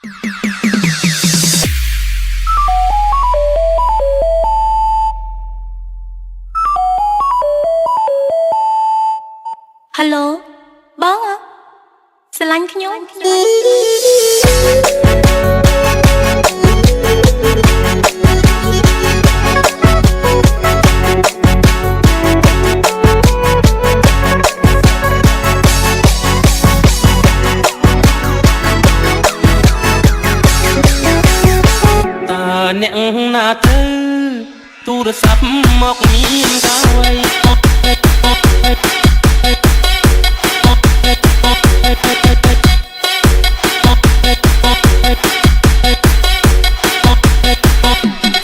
Hello បងស្រឡាញ់ខ្ញុំអ្នកណាទៅទូរស័ព្ទមកមានកាវៃ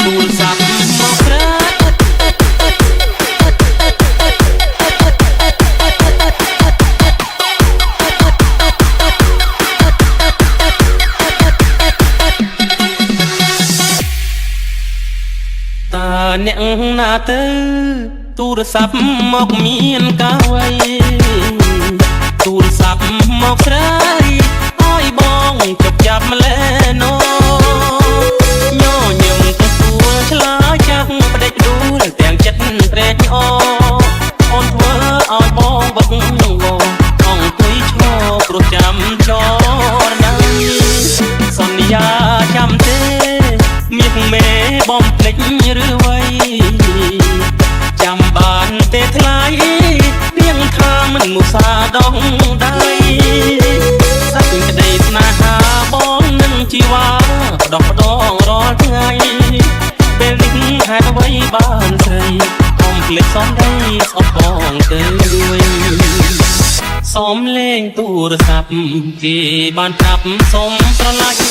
ទូរស័ព្ទមកប្រើអ្នកណាទៅទូរស័ព្ទមកមានកាវៃទូរស័ព្ទមកស្រីឲ្យបងជប់ចាប់ម្លេណូញញឹមទៅសួរឆ្លើយចាស់ផ្ដេចដួលទាំងចិត្តត្រេកអរអូនធ្វើឲ្យបងបឹកងអង្គុយឈរព្រោះចាំចរណៃសន្យាចាំទេមាសមេបំភ្លេចឬវ័យចាំបានទេថ្លៃនាងថាមិនមុសាដងដៃសាច់ក្តីស្នេហាបងនឹងជីវ៉ាដោះដងរាល់ថ្ងៃពេលនេះហេតុអ្វីបានស្រីកុំភ្លេចសំដីស្អប់បងទៅវិញសូមលេងទូរស័ព្ទគេបានប្រាប់សូមស្រឡាញ់